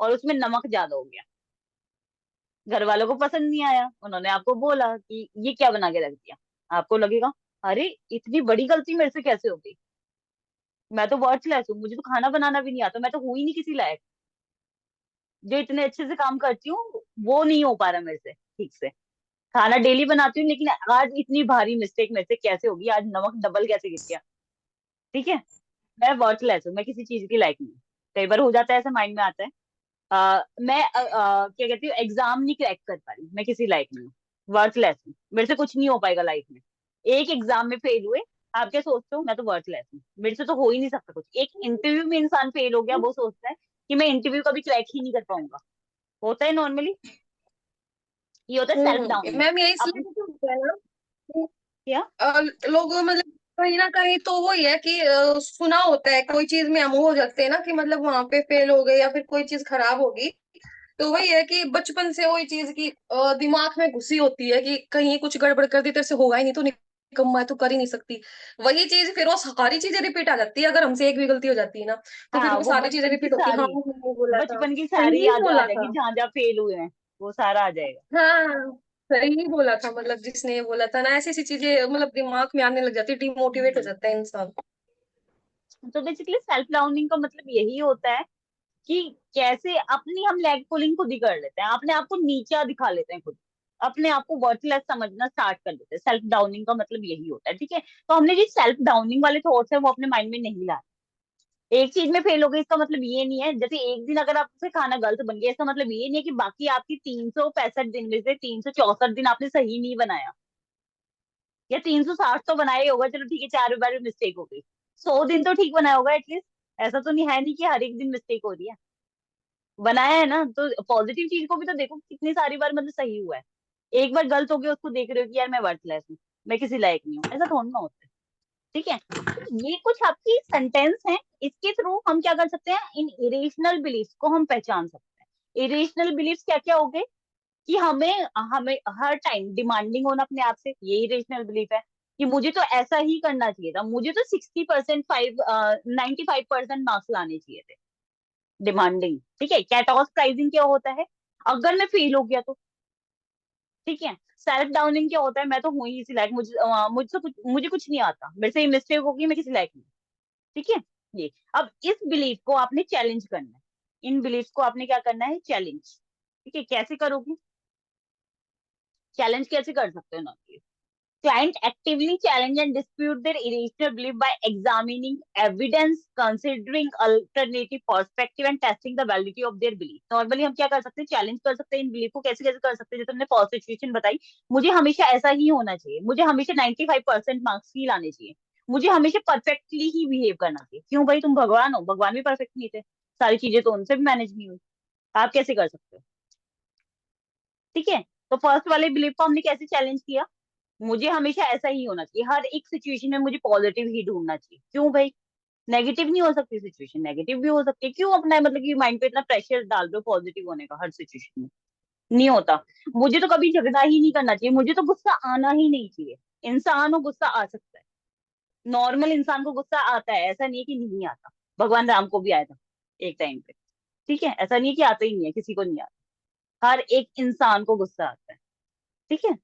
और उसमें नमक ज्यादा हो गया, घर वालों को पसंद नहीं आया, उन्होंने आपको बोला कि ये क्या बना के रख दिया। आपको लगेगा अरे इतनी बड़ी गलती मेरे से कैसे हो गई, मैं तो वर्थलेस हूँ, मुझे तो खाना बनाना भी नहीं आता, मैं तो हूं ही नहीं किसी लायक, जो इतने अच्छे से काम करती हूँ वो नहीं हो पा रहा मेरे से ठीक से, खाना डेली बनाती हूँ लेकिन आज इतनी भारी मिस्टेक मेरे से कैसे होगी, आज नमक डबल कैसे गिर गया। ठीक है, मैं वर्थलेस हूँ, मैं किसी चीज की लायक नहीं हूँ। कई बार हो जाता है ऐसा, माइंड में आता है। मैं क्या कहती हूँ, एग्जाम नहीं क्रैक कर पा रही, मैं किसी लायक नहीं हूँ, वर्थलेस हूँ, मेरे से कुछ नहीं हो पाएगा लाइफ में। एक एग्जाम में फेल हुए, आप क्या सोचते हो, मैं तो वर्थलेस हूँ, मेरे से तो हो ही नहीं सकता कुछ। एक इंटरव्यू में इंसान फेल हो गया, वो सोचता है कि मैं इंटरव्यू कभी क्रैक ही नहीं कर पाऊंगा। होता है नॉर्मली, ये होता है सेल्फ डाउनिंग। मैम, ये अब इसलिए तो होता है ना कि, क्या, लोग मतलब कहीं ना कहीं तो वही है कि सुना होता है, कोई चीज में हम हो जाते हैं ना कि मतलब वहां पे फेल हो गए या फिर कोई चीज खराब होगी, तो वही है कि बचपन से वही चीज की दिमाग में घुसी होती है कि कहीं कुछ गड़बड़ कर दी तेरे से होगा ही नहीं, तो निकम्मा है, तू कर ही नहीं सकती। वही चीज फिर वो सारी चीजें रिपीट आ जाती है, अगर हमसे एक भी गलती हो जाती है ना, तो फिर हाँ वो वो सारी चीजें बचपन की रिपीट होती है। हाँ, सारी, मैंने बोला था, बचपन की सारी सही यादें आ बोला जाएगी, था। जहां जहाँ फेल हुए हैं वो सारा आ जाएगा। हाँ, सही बोला था, मतलब जिसने ये बोला था ना, ऐसी ऐसी चीजें मतलब दिमाग में आने लग जाती है, डिमोटिवेट हो हम्म। जाता है इंसान। तो बेसिकली सेल्फ डाउनिंग का मतलब यही होता है कि कैसे अपनी हम लेग पुलिंग खुद ही कर लेते हैं, अपने आप को नीचा दिखा लेते हैं खुद, अपने आप को वर्थलेस समझना स्टार्ट कर देते हैं। सेल्फ डाउनिंग का मतलब यही होता है। ठीक है, तो हमने जो सेल्फ डाउनिंग वाले थॉट्स है वो अपने माइंड में नहीं लाए। एक चीज में फेल हो गए इसका मतलब ये नहीं है, जैसे एक दिन अगर आपसे खाना गलत बन गया इसका मतलब ये नहीं है कि बाकी आपकी 365 दिन में से 364 दिन आपने सही नहीं बनाया, या 360 तो बनाया ही होगा, चलो ठीक है 4 बार मिस्टेक हो गई, 100 दिन तो ठीक बनाया होगा एटलीस्ट। ऐसा तो नहीं है नहीं कि हर एक दिन मिस्टेक हो रही है, बनाया है ना, तो पॉजिटिव चीज को भी तो देखो कितनी सारी बार मतलब सही हुआ है। एक बार गलत हो गया उसको देख रहे हो कि यार मैं वर्थलेस हूँ, मैं किसी लायक नहीं हूँ, ऐसा थोड़ा ना होता है। ठीक है, तो ये कुछ आपकी सेंटेंस हैं, इसके थ्रू हम क्या कर सकते हैं, इन इरेशनल बिलीफ्स को हम पहचान सकते हैं। इरेशनल बिलीफ्स क्या क्या हो गए, कि हमें हमें हर टाइम डिमांडिंग होना अपने आप से, ये इरेशनल बिलीफ है। कि मुझे तो ऐसा ही करना चाहिए था, मुझे तो 60% 95% मार्क्स लाने चाहिए थे, डिमांडिंग। ठीक है, कैटॉस प्राइजिंग क्या होता है, अगर मैं फेल हो गया तो। ठीक है, सेल्फ डाउनिंग क्या होता है, मैं तो हूँ ही इसी लायक, मुझे कुछ नहीं आता, मेरे से ये मिस्टेक होगी, मैं किसी लायक नहीं। ठीक है, ये अब इस बिलीफ को आपने चैलेंज करना है, इन बिलीफ को आपने क्या करना है, चैलेंज। ठीक है, कैसे करोगे, चैलेंज कैसे कर सकते हो ना, client actively challenge and dispute their irrational belief by examining evidence, considering alternative perspective and testing the validity of their belief। Normally हम क्या कर सकते हैं, चैलेंज कर सकते हैं इन बिलीफ को, कैसे कैसे कर सकते हैं, जैसे तुमने फर्स्ट सिचुएशन बताई, मुझे हमेशा ऐसा ही होना चाहिए, मुझे हमेशा 95% मार्क्स ही लाने चाहिए, मुझे हमेशा परफेक्टली ही बिहेव करना चाहिए। क्यों भाई, तुम भगवान हो, भगवान भी परफेक्ट नहीं थे, सारी चीजें तो उनसे भी मैनेज नहीं हुई, आप कैसे कर सकते हो। ठीक है, तो फर्स्ट वाले बिलीफ को हमने कैसे चैलेंज किया, मुझे हमेशा ऐसा ही होना चाहिए, हर एक सिचुएशन में मुझे पॉजिटिव ही ढूंढना चाहिए। क्यों भाई, नेगेटिव नहीं हो सकती सिचुएशन, नेगेटिव भी हो सकती है, क्यों अपना मतलब कि माइंड पे इतना प्रेशर डाल दो पॉजिटिव होने का हर सिचुएशन में, नहीं होता। मुझे तो कभी झगड़ा ही नहीं करना चाहिए, मुझे तो गुस्सा आना ही नहीं चाहिए। इंसान हो, गुस्सा आ सकता है, नॉर्मल इंसान को गुस्सा आता है, ऐसा नहीं है कि नहीं आता, भगवान राम को भी आया था एक टाइम पे। ठीक है, ऐसा नहीं है कि आता ही नहीं है, किसी को नहीं आता, हर एक इंसान को गुस्सा आता है। ठीक है,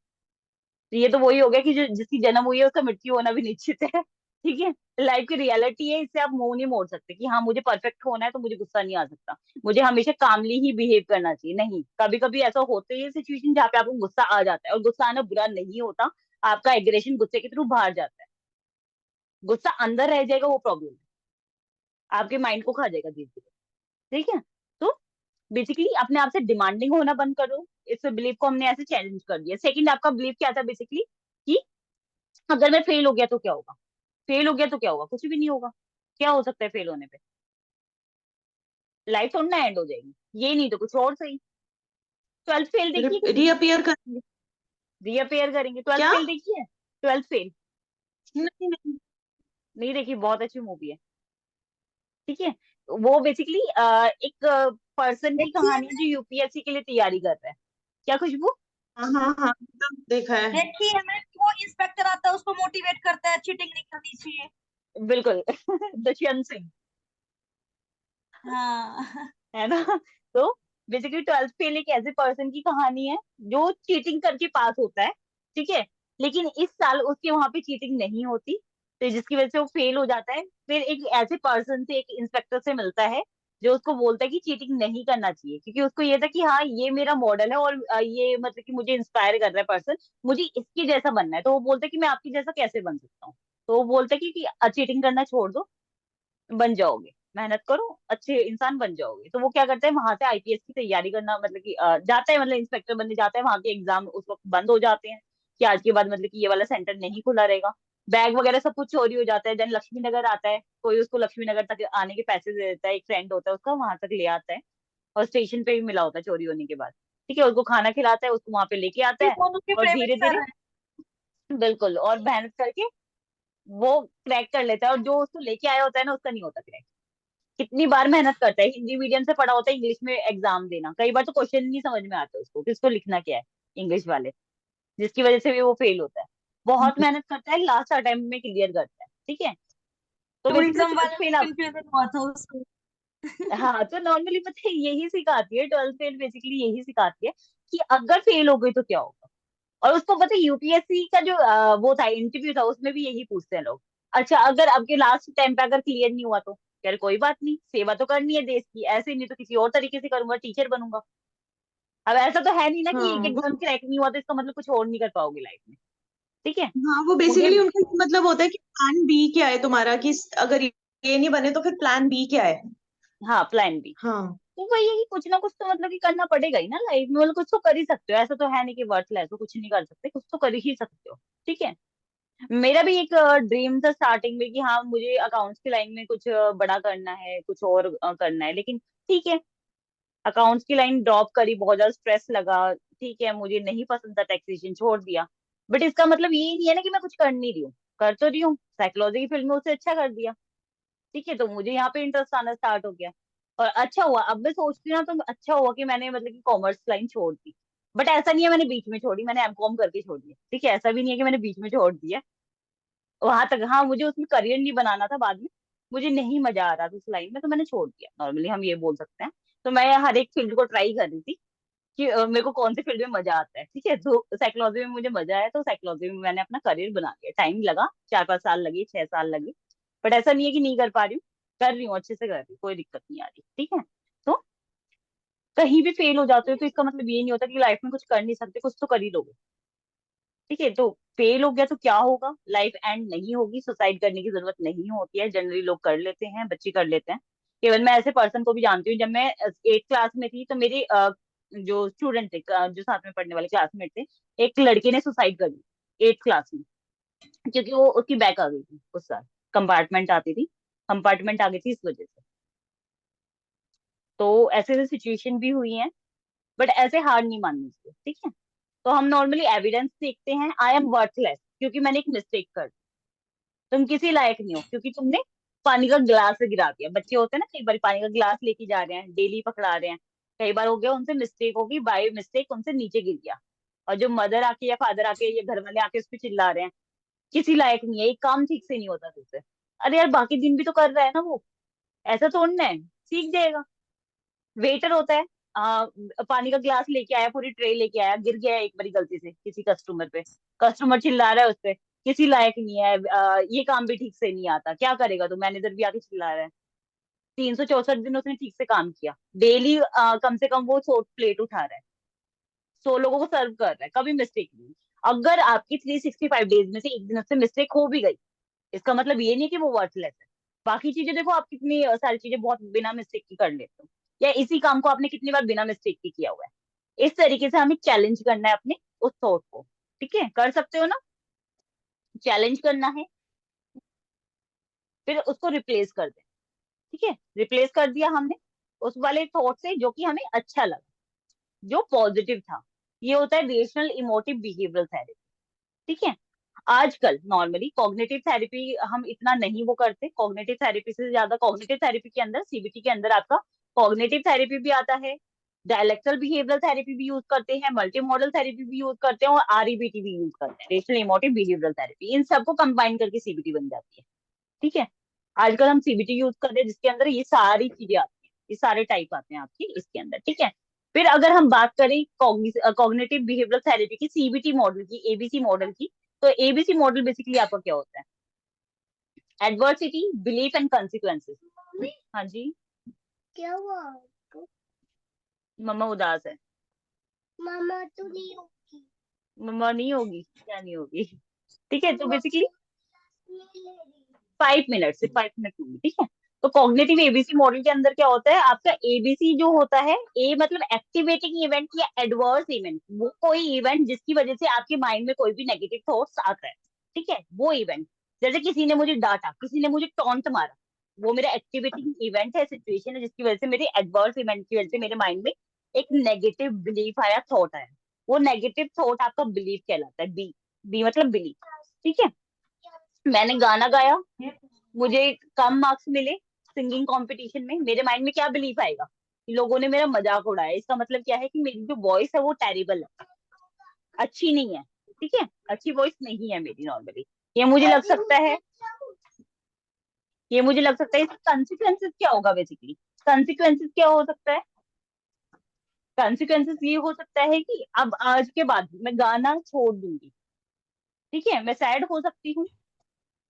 तो ये तो वही हो गया कि जो जिसकी जन्म हुई है उसका मृत्यु होना भी निश्चित है। ठीक है, लाइफ की रियलिटी है, इससे आप मुंह नहीं मोड़ सकते कि हाँ मुझे परफेक्ट होना है तो मुझे गुस्सा नहीं आ सकता, मुझे हमेशा कामली ही बिहेव करना चाहिए। नहीं, कभी कभी ऐसा होते है सिचुएशन जहाँ पे आपको गुस्सा आ जाता है, और गुस्सा आना बुरा नहीं होता, आपका एग्रेशन गुस्से के थ्रू बाहर जाता है, गुस्सा अंदर रह जाएगा वो प्रॉब्लम है, आपके माइंड को खा जाएगा धीरे धीरे। ठीक है, तो बेसिकली अपने आप से डिमांडिंग होना बंद करो, इस बिलीफ को हमने ऐसे चैलेंज कर दिया। सेकंड आपका बिलीफ क्या था बेसिकली, कि अगर मैं फेल हो गया तो क्या होगा, फेल हो गया तो क्या होगा, कुछ भी नहीं होगा। क्या हो सकता है फेल होने पे, लाइफ थोड़ी ना एंड हो जाएगी, ये नहीं तो कुछ और सही। 12th फेल देखिए किसी ने, रीअपियर करेंगे। रीअपेयर करेंगे, 12th क्या? फेल देखिए, 12th फेल नहीं नहीं। नहीं देखी, बहुत अच्छी मूवी है। ठीक है, वो बेसिकली एक पर्सन की देखिए कहानी है जो यूपीएससी के लिए तैयारी कर रहा है। क्या खुशबू, हाँ हाँ हाँ, देखा है। देखिए मैं, वो इंस्पेक्टर आता है उसको मोटिवेट करता है चीटिंग नहीं करनी चाहिए। बिल्कुल दुष्यंत सिंह, हाँ। है ना। तो बेसिकली ट्वेल्थ फेल एक ऐसे पर्सन की कहानी है जो चीटिंग करके पास होता है, ठीक है, लेकिन इस साल उसके वहां पे चीटिंग नहीं होती, तो जिसकी वजह से वो फेल हो जाता है। फिर एक ऐसे पर्सन से, एक इंस्पेक्टर से मिलता है जो उसको बोलता है कि चीटिंग नहीं करना चाहिए, क्योंकि उसको ये था कि हाँ ये मेरा मॉडल है और ये मतलब कि मुझे इंस्पायर कर रहा है पर्सन, मुझे इसके जैसा बनना है। तो वो बोलता है कि मैं आपकी जैसा कैसे बन सकता हूँ। तो वो बोलता है कि चीटिंग करना छोड़ दो, बन जाओगे, मेहनत करो, अच्छे इंसान बन जाओगे। तो वो क्या करता है, वहां से आईपीएस की तैयारी करना मतलब कि जाता है, मतलब इंस्पेक्टर बनने जाता है। वहां के एग्जाम उस वक्त बंद हो जाते हैं कि आज के बाद मतलब कि ये वाला सेंटर नहीं खुला रहेगा। बैग वगैरह सब कुछ चोरी हो जाता है। देन लक्ष्मी नगर आता है, कोई उसको लक्ष्मी नगर तक आने के पैसे दे देता है, एक फ्रेंड होता है उसका, वहां तक ले आता है, और स्टेशन पे भी मिला होता है चोरी होने के बाद, ठीक है, उसको खाना खिलाता है, उसको वहां पे लेके आता ये है, दोनों के और फेवरेट धीरे सर धीरे, बिल्कुल, और मेहनत करके वो क्रैक कर लेता है। और जो उसको लेके आया होता है ना, उसका नहीं होता क्रैक। कितनी बार मेहनत करता है, हिंदी मीडियम से पढ़ा होता है, इंग्लिश में एग्जाम देना, कई बार तो क्वेश्चन नहीं समझ में आता उसको कि उसको लिखना क्या है, इंग्लिश वाले, जिसकी वजह से भी वो फेल होता है। बहुत मेहनत करता है, लास्ट अटेम्प्ट में क्लियर करता है, ठीक है। तो बेसिकली टूरिज्म ट्वेल्थ वाले में फेल आप, कंफ्यूजन हुआ था उसको। हाँ, तो नॉर्मली पता है यही सिखाती है ट्वेल्थ फेल, बेसिकली यही सिखाती है कि अगर फेल हो गई तो क्या होगा। और उसको पता है यूपीएससी का जो वो था, इंटरव्यू था, उसमें भी यही पूछते हैं लोग, अच्छा अगर आपके लास्ट टाइम पे अगर क्लियर नहीं हुआ तो, यार कोई बात नहीं, सेवा तो करनी है देश की, ऐसे नहीं तो किसी और तरीके से करूंगा, टीचर बनूंगा। अब ऐसा तो है नहीं ना कि एक हाँ वो एग्जाम क्रैक नहीं हुआ तो इसका मतलब कुछ और नहीं कर पाओगे लाइफ में, ठीक है। हाँ वो मुझे, बेसिकली उनका ये मतलब होता है कि प्लान बी क्या है तुम्हारा, कि अगर ये नहीं बने तो फिर प्लान बी क्या है। हाँ, प्लान बी। हाँ तो वही है कि कुछ ना कुछ तो मतलब कि करना पड़ेगा ही ना लाइफ में, मतलब कुछ तो कर ही सकते हो, ऐसा तो है नहीं कि वर्थलेस हो, कुछ नहीं कर सकते, कुछ तो कर ही सकते हो, ठीक है। मेरा भी एक ड्रीम था स्टार्टिंग में कि हाँ मुझे अकाउंट्स की लाइन में कुछ बड़ा करना है, कुछ और करना है, लेकिन ठीक है, अकाउंट्स की लाइन ड्रॉप करी, बहुत ज्यादा स्ट्रेस लगा, ठीक है, मुझे नहीं पसंद था, टैक्सेशन छोड़ दिया। बट इसका मतलब ये नहीं है ना कि मैं कुछ कर नहीं रही हूँ, कर तो रही हूँ, साइकोलॉजी की फील्ड में उससे अच्छा कर दिया, ठीक है, तो मुझे यहाँ पे इंटरेस्ट आना स्टार्ट हो गया। और अच्छा हुआ, अब मैं सोचती हूँ ना, तो अच्छा हुआ कि मैंने मतलब कि कॉमर्स लाइन छोड़ दी। बट ऐसा नहीं है मैंने बीच में छोड़ी, मैंने एमकॉम करके छोड़ी है, ठीक है, ऐसा भी नहीं है कि मैंने बीच में छोड़ दिया, वहां तक, हाँ मुझे उसमें करियर नहीं बनाना था बाद में, मुझे नहीं मजा आ रहा था उस लाइन में, तो मैंने छोड़ दिया, नॉर्मली हम ये बोल सकते हैं। तो मैं हर एक फील्ड को ट्राई कर रही थी कि मेरे को कौन सी फील्ड में मजा आता है, ठीक है, तो साइकोलॉजी में मुझे मजा आया, तो साइकोलॉजी में मैंने अपना करियर बना लिया, टाइम लगा, 4-5 साल लगे, 6 साल लगे, बट ऐसा नहीं है कि नहीं कर पा रही हूँ, कर रही हूँ, अच्छे से कर रही हूँ, कोई दिक्कत नहीं आ रही, ठीक है। तो कहीं भी फेल हो जाते हो तो इसका मतलब ये नहीं होता कि लाइफ में कुछ कर नहीं सकते, कुछ तो कर ही लोगे, ठीक है। तो फेल हो गया तो क्या होगा, लाइफ एंड नहीं होगी, सुसाइड करने की जरूरत नहीं होती है, जनरली लोग कर लेते हैं, बच्चे कर लेते हैं। केवल मैं ऐसे पर्सन को भी जानती हूँ, जब मैं 8th क्लास में थी तो मेरे जो स्टूडेंट थे, जो साथ में पढ़ने वाले क्लासमेट थे, एक लड़के ने सुसाइड कर ली 8th क्लास में, क्योंकि वो उसकी बैक आ गई थी उस साल, कंपार्टमेंट आती थी, कंपार्टमेंट आ गई थी इस वजह से। तो ऐसे ऐसे सिचुएशन भी हुई हैं, बट ऐसे हार नहीं माननी चाहिए, ठीक है। तो हम नॉर्मली एविडेंस देखते हैं, आई एम वर्थलेस क्योंकि मैंने एक मिस्टेक कर दी, तुम किसी लायक नहीं हो क्योंकि तुमने पानी का गिलास गिरा दिया। बच्चे होते हैं ना, कई बार पानी का गिलास लेके जा रहे हैं, डेली पकड़ा रहे हैं, कई बार हो गया उनसे मिस्टेक होगी, बाय मिस्टेक उनसे नीचे गिर गया, और जो मदर आके या फादर आके या घर वाले आके उस पर चिल्ला रहे हैं, किसी लायक नहीं है, एक काम ठीक से नहीं होता तुझसे। अरे यार बाकी दिन भी तो कर रहा है ना वो, ऐसा थोड़ा है, सीख जाएगा। वेटर होता है, आ, पानी का गिलास लेके आया, पूरी ट्रे लेके आया, गिर गया एक बारी गलती से किसी कस्टमर पे, कस्टमर चिल्ला रहा है उस पे, किसी लायक नहीं है, ये काम भी ठीक से नहीं आता, क्या करेगा, तो मैनेजर भी आके चिल्ला रहा है। 364 दिन उसने ठीक से काम किया, डेली कम से कम वो 100 प्लेट उठा रहा है, 100 लोगों को सर्व कर रहा है, कभी मिस्टेक नहीं। अगर आपकी 365 डेज में से एक दिन उससे मिस्टेक हो भी गई, इसका मतलब ये नहीं कि वो वर्थलेस है। बाकी चीजें देखो, आप कितनी सारी चीजें बहुत बिना मिस्टेक की कर लेते हो, या इसी काम को आपने कितनी बार बिना मिस्टेक की किया हुआ है। इस तरीके से हमें चैलेंज करना है अपने उस थॉट को, ठीक है, कर सकते हो ना, चैलेंज करना है, फिर उसको रिप्लेस कर दें, ठीक है, रिप्लेस कर दिया हमने उस वाले थॉट से जो कि हमें अच्छा लगा, जो पॉजिटिव था। ये होता है रेशनल इमोटिव बिहेवियरल थेरेपी, ठीक है। आजकल नॉर्मली कॉग्निटिव थेरेपी हम इतना नहीं वो करते, कॉग्निटिव थेरेपी से ज्यादा, कॉग्निटिव थेरेपी के अंदर, सीबीटी के अंदर आपका कॉग्निटिव थेरेपी भी आता है, डायलेक्टल बिहेवियरल थेरेपी भी यूज करते हैं, मल्टी मॉडल थेरेपी भी यूज करते हैं, और आरईबीटी भी यूज करते हैं, रेशनल इमोटिव बिहेवियरल थेरेपी, इन सबको कंबाइन करके सीबीटी बन जाती है, ठीक है। आजकल हम सीबीटी यूज कर रहे हैं जिसके अंदर ये सारी चीजें आती हैं, ये सारे टाइप आते हैं आपकी इसके अंदर, ठीक है। फिर अगर हम बात करें कॉग्निटिव बिहेवियरल थेरेपी की, सीबीटी मॉडल की, एबीसी मॉडल की, तो एबीसी मॉडल बेसिकली आपका क्या होता है? Adversity, belief and consequences. हाँ जी, क्या हुआ आपको? मम्मा उदास है। मामा तो नहीं होगी। मम्मा नहीं होगी, क्या नहीं होगी? ठीक है, तो बेसिकली नहीं ले रही। 5 मिनट, सिर्फ 5 मिनट लूंगी, ठीक है। तो कॉग्निटिव एबीसी मॉडल के अंदर क्या होता है आपका? एबीसी जो होता है, ए मतलब एक्टिवेटिंग इवेंट या एडवर्स इवेंट, वो कोई इवेंट जिसकी वजह से आपके माइंड में कोई भी नेगेटिव थॉट्स आता है, ठीक है, वो इवेंट। जैसे किसी ने मुझे डांटा, किसी ने मुझे टॉन्ट मारा, वो मेरा एक्टिवेटिंग इवेंट है, सिचुएशन है, जिसकी वजह से मेरे एडवर्स इवेंट की वजह से मेरे माइंड में एक नेगेटिव बिलीफ आया, थॉट आया। वो नेगेटिव थॉट आपका बिलीफ कहलाता है, बी। बी मतलब बिलीफ, ठीक है। मैंने गाना गाया, मुझे कम मार्क्स मिले सिंगिंग कंपटीशन में, मेरे माइंड में क्या बिलीफ आएगा कि लोगों ने मेरा मजाक उड़ाया, इसका मतलब क्या है कि मेरी जो वॉइस है वो टेरिबल है, अच्छी नहीं है, ठीक है, अच्छी वॉइस नहीं है मेरी नॉर्मली। ये मुझे लग सकता है, ये मुझे लग सकता है। इसका कंसिक्वेंसेस क्या होगा? बेसिकली कंसिक्वेंसेस क्या हो सकता है? कंसिक्वेंसेस ये हो सकता है कि अब आज के बाद मैं गाना छोड़ दूंगी, ठीक है, मैं सैड हो सकती हूँ,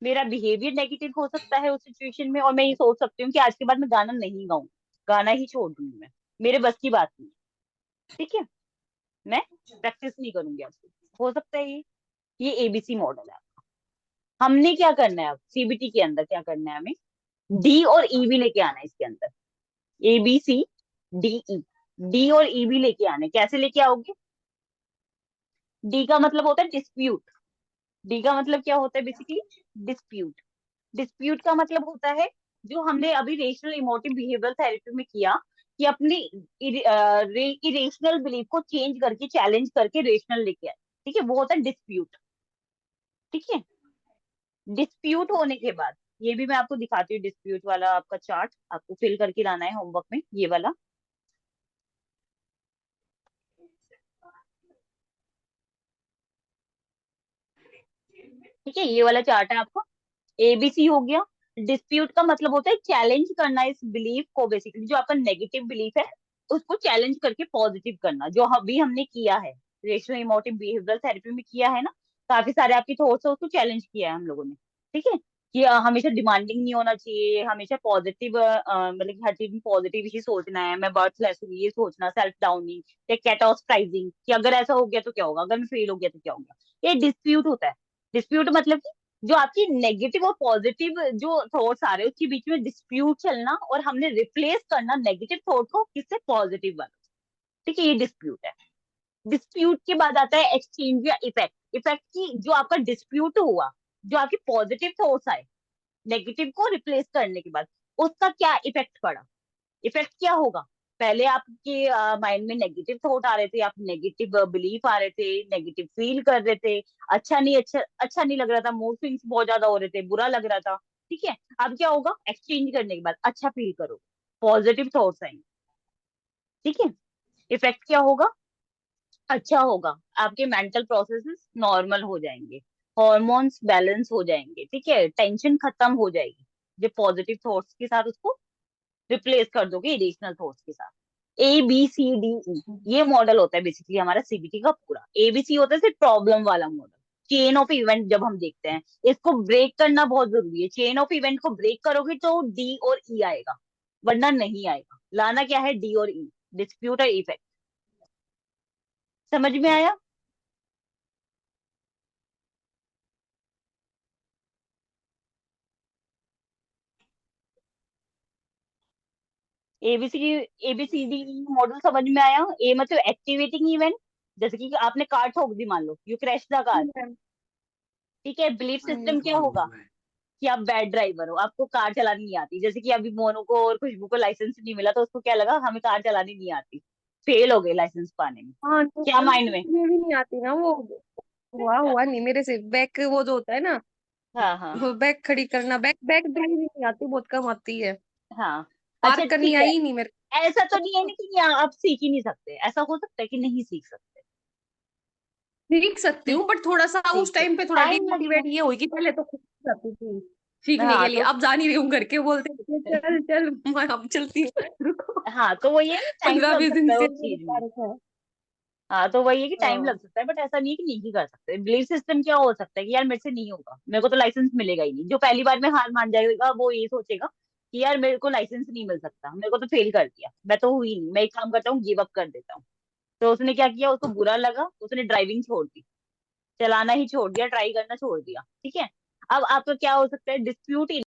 मेरा बिहेवियर नेगेटिव हो सकता है उस सिचुएशन में, और मैं ये सोच सकती हूँ कि आज के बाद मैं गाना नहीं गाऊंगी, गाना ही छोड़ दूंगी, मैं, मेरे बस की बात नहीं, ठीक है, मैं प्रैक्टिस नहीं करूंगी आज से। हो सकता है ये एबीसी मॉडल है। हमने क्या करना है अब सीबीटी के अंदर, क्या करना है हमें? डी और ई भी लेके आना है इसके अंदर, A B C D E, D और ई भी लेके आने। कैसे लेके आओगे? डी का मतलब होता है डिस्प्यूट। डी का मतलब क्या होता है? Basically dispute. डिस्प्यूट का मतलब होता है, जो हमने अभी रेशनल इमोटिव बिहेवियरल थेरेपी में किया, कि अपनी इरेशनल बिलीफ को चेंज करके, चैलेंज करके रेशनल लेके आए, ठीक है, वो होता है डिस्प्यूट, ठीक है। डिस्प्यूट होने के बाद, ये भी मैं आपको दिखाती हूँ, डिस्प्यूट वाला आपका चार्ट आपको फिल करके लाना है होमवर्क में, ये वाला, ठीक है, ये वाला चार्ट है आपको। एबीसी हो गया। डिस्प्यूट का मतलब होता है चैलेंज करना इस बिलीफ को, बेसिकली जो आपका नेगेटिव बिलीफ है उसको चैलेंज करके पॉजिटिव करना, जो अभी हमने किया है रेशनल इमोटिव बिहेवियरल थेरेपी में किया है ना, काफी सारे आपके थॉट्स है, उसको चैलेंज किया है हम लोगों ने, ठीक है, कि हमेशा डिमांडिंग नहीं होना चाहिए, हमेशा पॉजिटिव, मतलब कि हर चीज में पॉजिटिव ही सोचना है, मैं बर्थलेस हूँ ये सोचना, सेल्फ डाउनिंग या कैटास्ट्राइजिंग, कि अगर ऐसा हो गया तो क्या होगा, अगर मैं फेल हो गया तो क्या होगा, ये डिस्प्यूट होता है। डिस्प्यूट मतलब जो आपकी नेगेटिव और पॉजिटिव जो थॉट्स आ रहे हैं उसके बीच में डिस्प्यूट चलना, और हमने रिप्लेस करना नेगेटिव थॉट को किससे? पॉजिटिव वाला, ठीक है, ये डिस्प्यूट है। डिस्प्यूट के बाद आता है एक्सचेंज या इफेक्ट। इफेक्ट की, जो आपका डिस्प्यूट हुआ, जो आपके पॉजिटिव थॉट्स आए नेगेटिव को रिप्लेस करने के बाद, उसका क्या इफेक्ट पड़ा? इफेक्ट क्या होगा? पहले आपके माइंड में नेगेटिव थॉट आ रहे थे, आप नेगेटिव बिलीफ आ रहे थे, नेगेटिव फील कर रहे थे, अच्छा नहीं लग रहा था, मूड स्विंग्स बहुत ज्यादा हो रहे थे, बुरा लग रहा था, ठीक है। अब क्या होगा? एक्सचेंज करने के बाद अच्छा फील करो, पॉजिटिव थॉट्स आएंगे, ठीक है। इफेक्ट क्या होगा? अच्छा होगा, आपके मेंटल प्रोसेसेस नॉर्मल हो जाएंगे, हॉर्मोन्स बैलेंस हो जाएंगे, ठीक है, टेंशन खत्म हो जाएगी, जो पॉजिटिव थॉट्स के साथ उसको रिप्लेस कर दोगे इरेशनल थॉट्स के साथ। ए बी सी डी ई, ये मॉडल होता है बेसिकली हमारा सीबीटी का पूरा। एबीसी होता है सिर्फ प्रॉब्लम वाला मॉडल, चेन ऑफ इवेंट जब हम देखते हैं, इसको ब्रेक करना बहुत जरूरी है। चेन ऑफ इवेंट को ब्रेक करोगे तो डी और ई आएगा, वरना नहीं आएगा। लाना क्या है? डी और ई, डिस्प्यूट और इफेक्ट। समझ में आया? एबीसी एबीसीडी मॉडल समझ में आया? ए मतलब एक्टिवेटिंग इवेंट, जैसे कि आपने कार ठोक दी, मान लो यू क्रैश द कार, ठीक है। बिलीफ सिस्टम क्या होगा? कि आप बैड ड्राइवर हो, आपको कार चलानी नहीं आती, जैसे कि अभी मोनू को और खुशबू को लाइसेंस नहीं मिला, तो उसको क्या लगा? हमें कार चलानी नहीं आती, फेल हो गए लाइसेंस पाने में, हाँ तो क्या माइंड में? मुझे भी नहीं आती ना वो। हुआ नहीं मेरे से, बैक वो जो होता है ना, हाँ हाँ वो बैक खड़ी करना, बैक बैक ड्राइव नहीं आती, बहुत कम आती है। हाँ। अच्छा पार्क करनी ठीक है, आई ही नहीं मेरे ऐसा तो नहीं है ना कि यहाँ आप सीख ही नहीं सकते, ऐसा हो सकता है कि नहीं सीख सकते? को। सीख सकती सीख हूँ बट थोड़ा सा सीख उस टाइम सकते, पे थोड़ा टाइम लगेगा। डिमोटिवेट ये हुई कि पहले तो खुद जाती थी। सीखने हाँ के लिए, तो अब जा नहीं रही हूँ करके बोलते हैं, चल चल मैं अब चलती हूँ, रुको। हाँ तो वो ये है कि टाइम 15 लग 20 दिन सकता है से उस चीज बता में। रखा है। हाँ तो वही है कि टाइम हाँ लग सकता है, बट ऐसा नहीं है कि नहीं कर सकते। बिलीफ सिस्टम क्या हो सकता है कि यार मेरे से नहीं होगा, मेरे को तो लाइसेंस मिलेगा ही नहीं। जो पहली बार में हार मान जाएगा वो ये सोचेगा कि यार मेरे को लाइसेंस नहीं मिल सकता, मेरे को तो फेल कर दिया, मैं तो हुई नहीं, मैं एक काम करता हूँ, गिव अप कर देता हूँ। तो उसने क्या किया, उसको बुरा लगा, उसने ड्राइविंग छोड़ दी, चलाना ही छोड़ दिया, ट्राई करना छोड़ दिया। ठीक है। अब आपका क्या हो सकता है, डिस्प्यूट